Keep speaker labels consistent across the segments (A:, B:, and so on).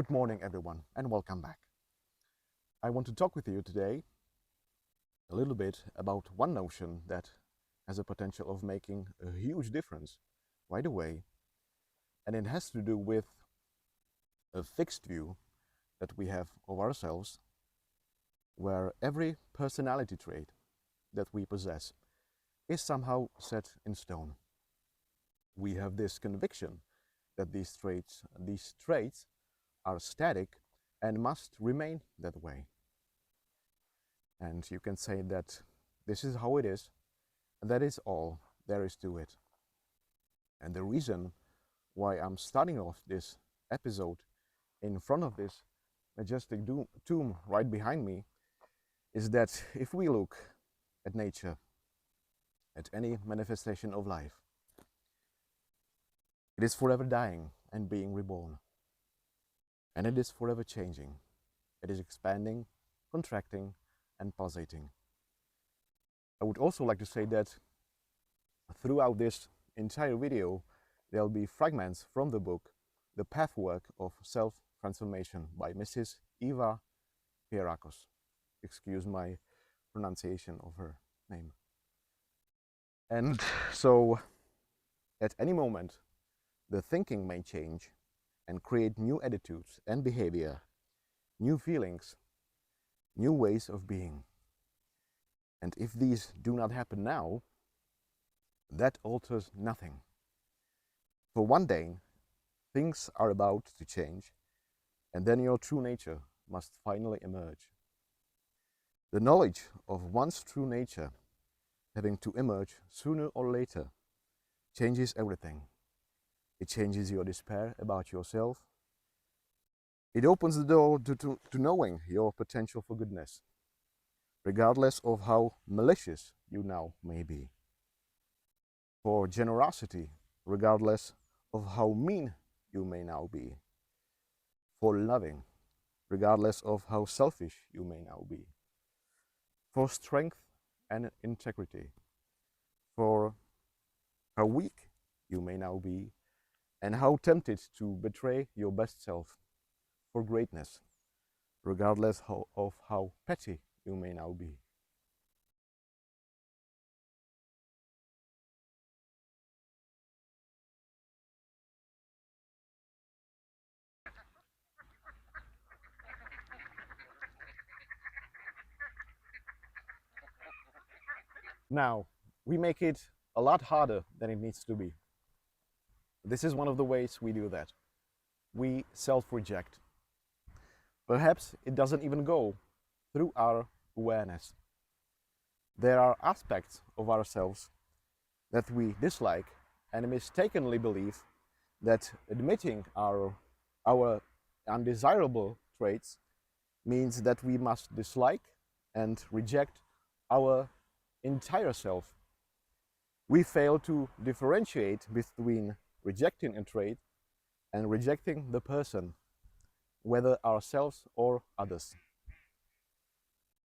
A: Good morning, everyone, and welcome back. I want to talk with you today a little bit about one notion that has a potential of making a huge difference right away, and it has to do with a fixed view that we have of ourselves, where every personality trait that we possess is somehow set in stone. We have this conviction that these traits are static and must remain that way. And you can say that this is how it is, and that is all there is to it. And the reason why I'm starting off this episode in front of this majestic tomb right behind me is that if we look at nature, at any manifestation of life, it is forever dying and being reborn. And it is forever changing. It is expanding, contracting, and pulsating. I would also like to say that throughout this entire video, there'll be fragments from the book, The Pathwork of Self-Transformation by Mrs. Eva Pierakos. Excuse my pronunciation of her name. And so, at any moment, the thinking may change and create new attitudes and behavior, new feelings, new ways of being. And if these do not happen now, that alters nothing. For one day, things are about to change, and then your true nature must finally emerge. The knowledge of one's true nature having to emerge sooner or later changes everything. It changes your despair about yourself. It opens the door to knowing your potential for goodness, regardless of how malicious you now may be. For generosity, regardless of how mean you may now be. For loving, regardless of how selfish you may now be. For strength and integrity. For how weak you may now be, and how tempted to betray your best self for greatness, regardless of how petty you may now be. Now, we make it a lot harder than it needs to be. This is one of the ways we do that. We self-reject. Perhaps it doesn't even go through our awareness. There are aspects of ourselves that we dislike and mistakenly believe that admitting our undesirable traits means that we must dislike and reject our entire self. We fail to differentiate between rejecting a trait and rejecting the person, whether ourselves or others.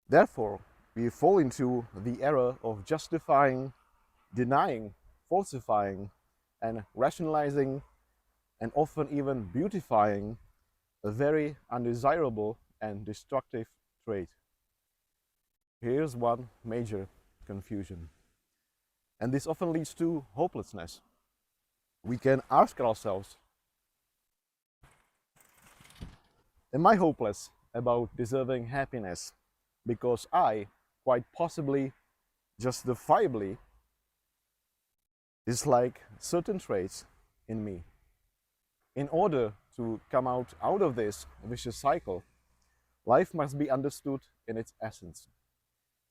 A: Therefore, we fall into the error of justifying, denying, falsifying, and rationalizing, and often even beautifying a very undesirable and destructive trait. Here's one major confusion, and this often leads to hopelessness. We can ask ourselves, am I hopeless about deserving happiness because I, quite possibly, justifiably, dislike certain traits in me? In order to come out of this vicious cycle, life must be understood in its essence.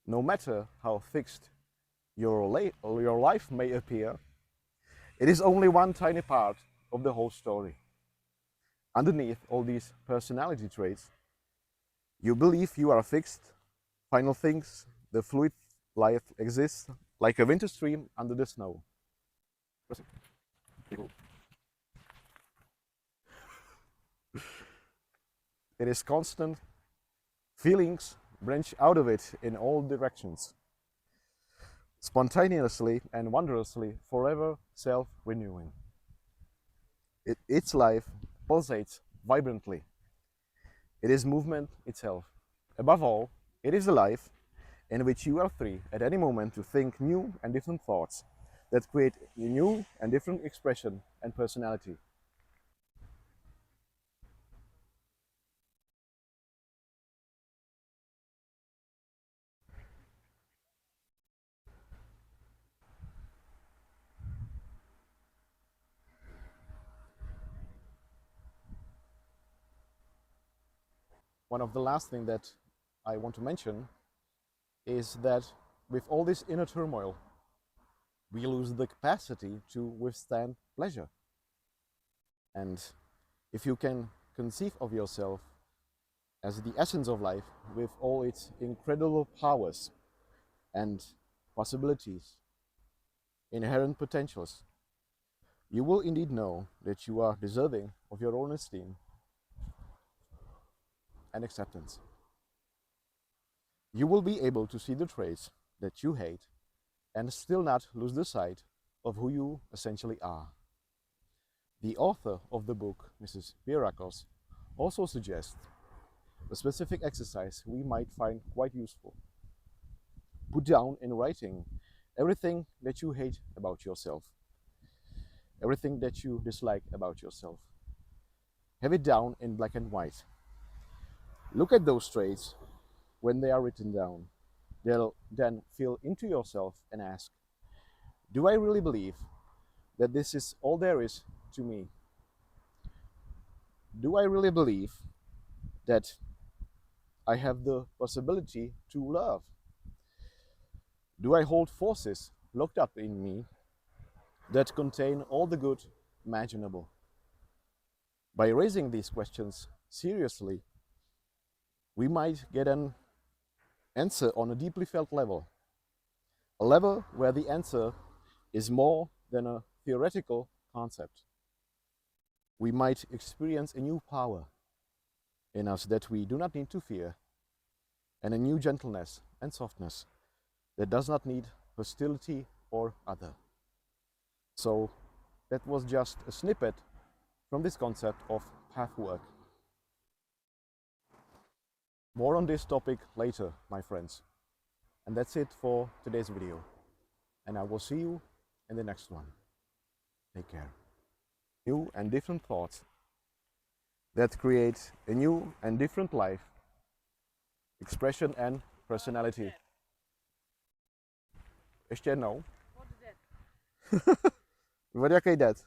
A: No matter how fixed your life may appear, it is only one tiny part of the whole story. Underneath all these personality traits, you believe you are fixed, final things, the fluid life exists like a winter stream under the snow. It is constant. Feelings branch out of it in all directions, spontaneously and wondrously, forever self-renewing. Its life pulsates vibrantly It is movement itself. Above all, it is a life in which you are free at any moment to think new and different thoughts that create a new and different expression and personality. One of the last things that I want to mention is that with all this inner turmoil, we lose the capacity to withstand pleasure. And if you can conceive of yourself as the essence of life with all its incredible powers and possibilities, inherent potentials, you will indeed know that you are deserving of your own esteem and acceptance. You will be able to see the traits that you hate and still not lose the sight of who you essentially are. The author of the book, Mrs. Birakos, also suggests a specific exercise we might find quite useful. Put down in writing everything that you hate about yourself, everything that you dislike about yourself. Have it down in black and white. Look at those traits when they are written down. They'll then feel into yourself and ask, do I really believe that this is all there is to me? Do I really believe that I have the possibility to love? Do I hold forces locked up in me that contain all the good imaginable? By raising these questions seriously, we might get an answer on a deeply felt level, a level where the answer is more than a theoretical concept. We might experience a new power in us that we do not need to fear, and a new gentleness and softness that does not need hostility or other. So that was just a snippet from this concept of pathwork. More on this topic later, my friends. And that's it for today's video. And I will see you in the next one. Take care. New and different thoughts that create a new and different life, expression and personality. Ještě jednou. What jaký det?